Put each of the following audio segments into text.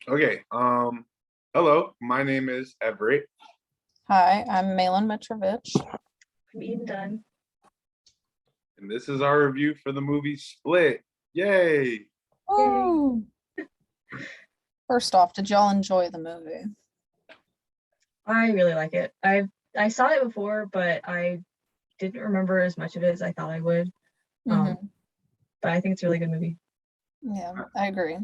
Okay. Hello, my name is Everett, Hi, I'm Maylen Mitrovich. I'm Dunn. and this is our review for the movie Split. Yay! Ooh. First off, did y'all enjoy the movie? I really like it. I saw it before, but I didn't remember as much of it as I thought I would. Mhm. But I think it's a really good movie. Yeah, I agree.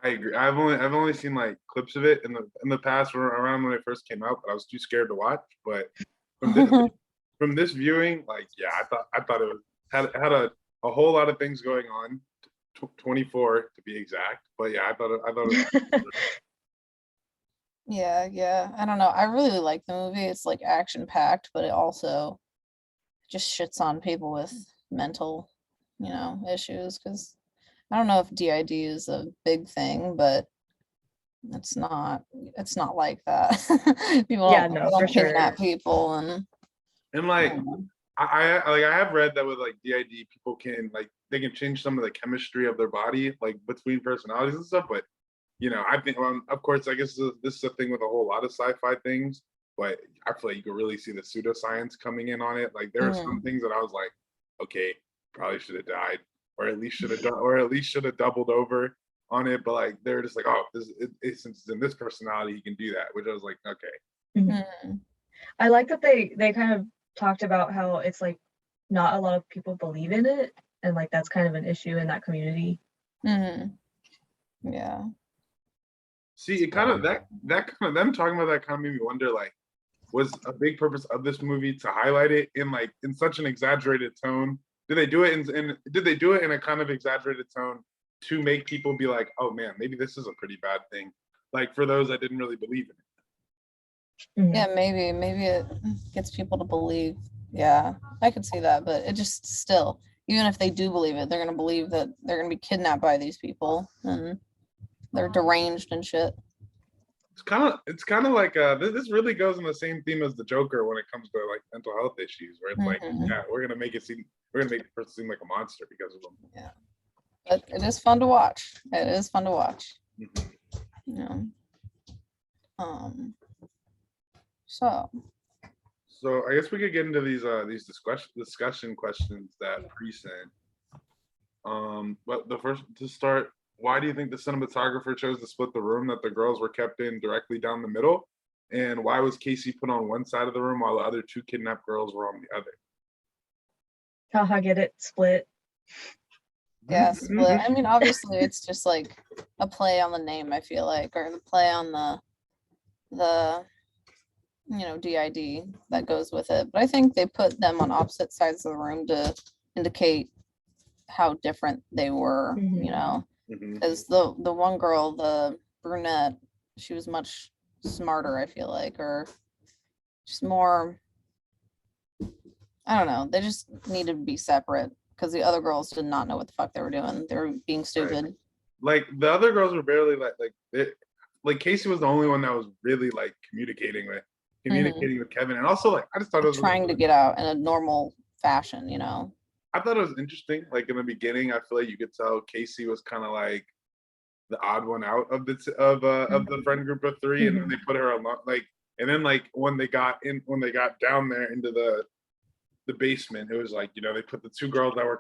I agree. I've only seen like clips of it in the past around when it first came out, but I was too scared to watch. But from this from this viewing, like yeah, I thought it was had a whole lot of things going on. 24 to be exact. But yeah, I thought it was Yeah. I don't know. I really like the movie. It's like action packed, but it also just shits on people with mental, issues. Because I don't know if DID is a big thing, but it's not like that. People Yeah, don't no, people for don't sure. kidnap people and and I like don't know. I have read that with like DID, people can like they can change some of the chemistry of their body like between personalities and stuff. But I think of course I guess this is a thing with a whole lot of sci-fi things. But I feel like you could really see the pseudoscience coming in on it. Like there are some Mhm. things that I was like, okay, probably should have died, or at least should have done, or at least should have doubled over on it. But like they're just like, oh, since it's in this personality, he can do that. Which I was like, okay, Mhm. I like that they kind of talked about how it's like not a lot of people believe in it, and like that's kind of an issue in that community. Mhm. Yeah. see, it kind of that kind of them talking about that kind of made me wonder like was a big purpose of this movie to highlight it in like in such an exaggerated tone? Did they do it in did they do it in a kind of exaggerated tone to make people be like, oh man, maybe this is a pretty bad thing? Like for those that didn't really believe in it. Yeah, maybe it gets people to believe. Yeah, I could see that, but it just still, even if they do believe it, they're gonna believe that they're gonna be kidnapped by these people and they're deranged and shit. It's kind of like this really goes in the same theme as the Joker when it comes to like mental health issues, where it's like, Mhm. yeah, we're gonna make the person seem like a monster because of them. Yeah, but it is fun to watch. It is fun to watch. Mhm. Yeah. Um. So. So I guess we could get into these discussion questions that pre sent. But the first to start, why do you think the cinematographer chose to split the room that the girls were kept in directly down the middle? And why was Casey put on one side of the room while the other two kidnapped girls were on the other? Haha, get it split. Yeah, split. I mean, obviously, it's just like a play on the name. I feel like, or the play on the DID that goes with it. But I think they put them on opposite sides of the room to indicate how different they were, Mhm. because the one girl, the brunette, she was much smarter, I feel like, or just more, I don't know. They just needed to be separate because the other girls did not know what the fuck they were doing. They were being Right. stupid. Like the other girls were barely like Casey was the only one that was really like Mhm. communicating with Kevin, and also like I just thought it was really Trying to get out in a normal fashion, I thought it was interesting. Like in the beginning, I feel like you could tell Casey was kind of like the odd one out of the friend group of three, and then they put her along. Like, and then like when they got down there into the basement, it was like they put the two girls that were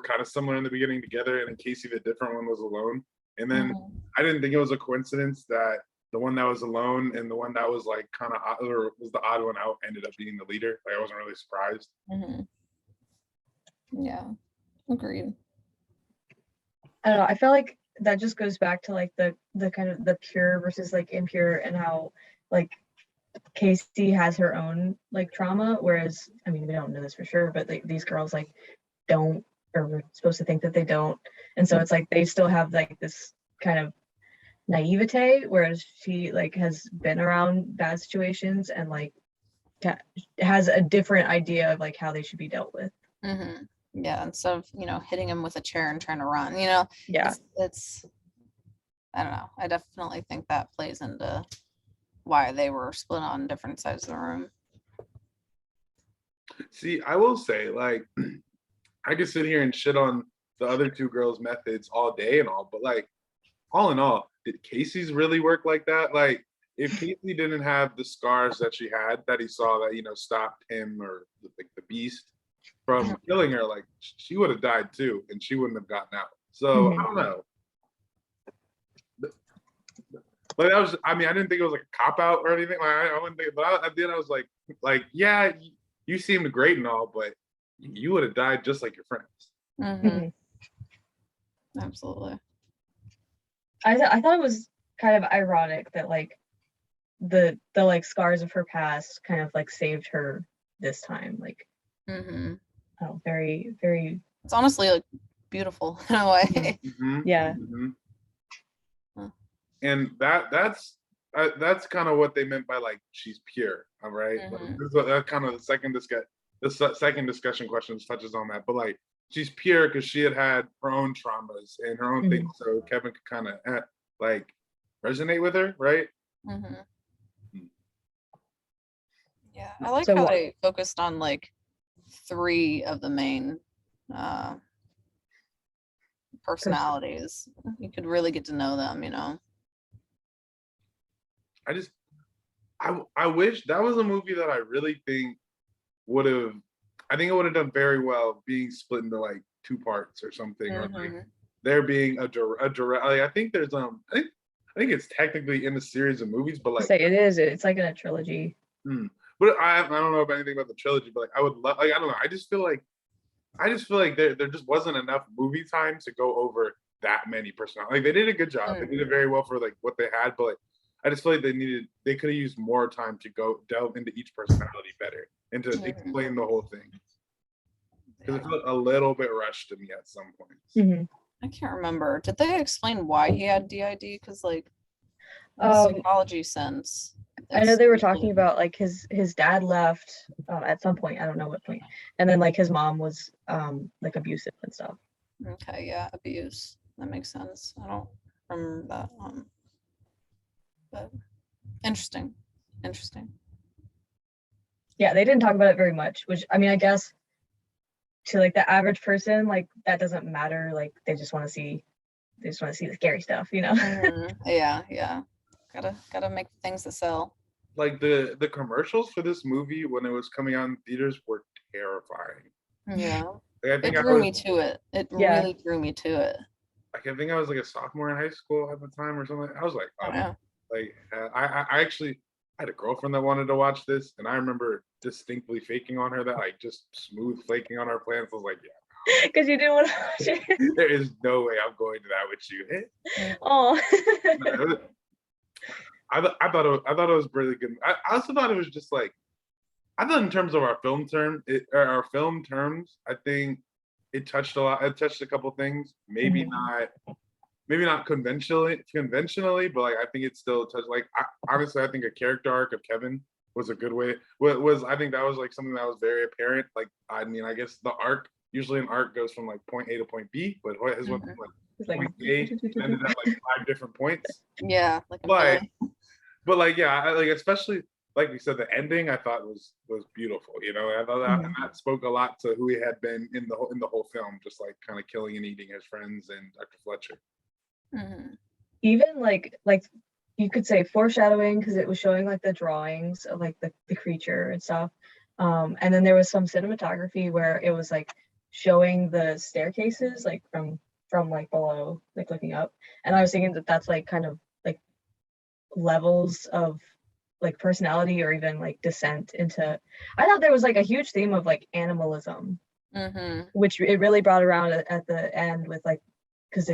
kind of similar in the beginning together, and then Casey, the different one, was alone. And then Mhm. I didn't think it was a coincidence that the one that was alone and the one that was like kind of or was the odd one out ended up being the leader. Like I wasn't really surprised. Mhm. Yeah, agreed. I don't know. I feel like that just goes back to like the kind of the pure versus like impure, and how like Casey has her own like trauma, whereas I mean we don't know this for sure, but like these girls like don't, or we're supposed to think that they don't, and so it's like they still have like this kind of naivete, whereas she like has been around bad situations and like has a different idea of like how they should be dealt with. Hmm. Yeah, instead of hitting him with a chair and trying to run, Yeah. it's I don't know. I definitely think that plays into why they were split on different sides of the room. See, I will say, like, I could sit here and shit on the other two girls' methods all day and all, but like, all in all, did Casey's really work like that? Like, if Casey didn't have the scars that she had, that he saw that, stopped him or like the beast from killing her, like she would have died too, and she wouldn't have gotten out. So I don't know. Like that was, I didn't think it was like a cop out or anything. Like I wouldn't think, but at the end I was like, yeah, you seemed great and all, but you would have died just like your friends. Absolutely. I thought it was kind of ironic that like the like scars of her past kind of like saved her this time. Like, oh, very, very. It's honestly like beautiful in a way. Yeah. And that's kind of what they meant by like she's pure, all right. Like, that's kind of the second discussion questions touches on that, but like she's pure because she had her own traumas and her own things, so Kevin could kind of like resonate with her, right? Yeah, I like how they focused on like 3 of the main personalities. You could really get to know them, I wish that was a movie that I really think I think it would have done very well being split into like 2 parts or something, or like there being a direct. Like, I think there's I think it's technically in a series of movies, but like it's like in a trilogy. But I don't know about anything about the trilogy, but like I would love, like I don't know, I just feel like there just wasn't enough movie time to go over that many personalities. Like they did a good job, they did it very well for like what they had, but like I just feel like they could have used more time to go delve into each personality better and to explain the whole thing. Because it felt a little bit rushed to me at some points. I can't remember. Did they explain why he had DID? Because like in a psychology sense. I know they were talking about like his dad left at some point, I don't know what point, and then like his mom was like abusive and stuff. Okay, yeah, abuse. That makes sense. I don't remember that. But interesting. Yeah, they didn't talk about it very much, which I guess to like the average person, like that doesn't matter. Like they just want to see the scary stuff, Yeah. Gotta make things that sell. Like the commercials for this movie when it was coming out in theaters were terrifying. Yeah. Like, it drew me to it. It really drew me to it. Like I think I was like a sophomore in high school at the time or something. I was like, like I actually had a girlfriend that wanted to watch this, and I remember distinctly faking on her that like just smooth flaking on our plans. I was like, yeah, because you didn't want to watch it. There is no way I'm going to that with you. Oh. I thought it was really good. I also thought it was just like, I thought in terms of our film terms, I think it touched a lot. It touched a couple things. Maybe not conventionally, but like I think it still touched. Like honestly, I think a character arc of Kevin was a good way. I think that was like something that was very apparent. Like I guess the arc, usually an arc goes from like point A to point B, but his one from like point A ended at like 5 different points. Yeah, but like yeah, like especially like we said, the ending I thought was beautiful. I thought that spoke a lot to who he had been in the whole film, just like kind of killing and eating his friends and Dr. Fletcher. Even like you could say foreshadowing, because it was showing like the drawings of like the creature and stuff, and then there was some cinematography where it was like showing the staircases like from like below, like looking up, and I was thinking that's like kind of like levels of like personality or even like descent into. I thought there was like a huge theme of like animalism, which it really brought around at the end with like, because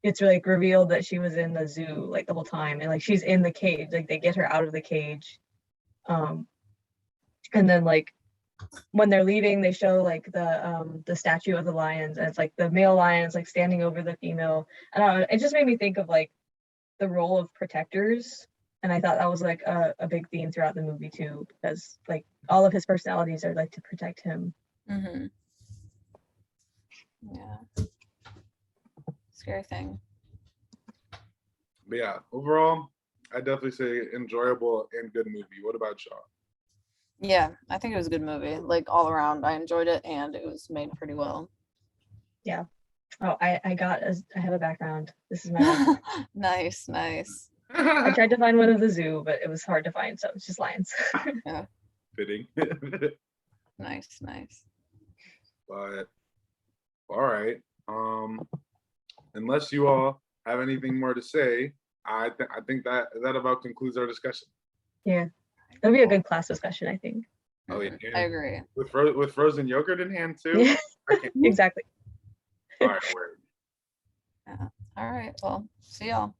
it's really like revealed that she was in the zoo like the whole time, and like she's in the cage, like they get her out of the cage, and then like when they're leaving they show like the statue of the lions, and it's like the male lions like standing over the female. I don't know, it just made me think of like the role of protectors, and I thought that was like a big theme throughout the movie too, because like all of his personalities are like to protect him. Yeah. Scary thing. But yeah, overall, I definitely say enjoyable and good movie. What about y'all? Yeah, I think it was a good movie. Like all around, I enjoyed it, and it was made pretty well. Yeah, Oh, I have a background. This is my background. Nice. I tried to find one of the zoo, but it was hard to find, so it's just lions. Fitting. Nice. But all right. Unless you all have anything more to say, I think that about concludes our discussion. Yeah, it'll be a good class discussion, I think. Oh yeah, I agree. With frozen yogurt in hand too. Yeah, exactly. All right, word. Yeah. All right. Well, see y'all.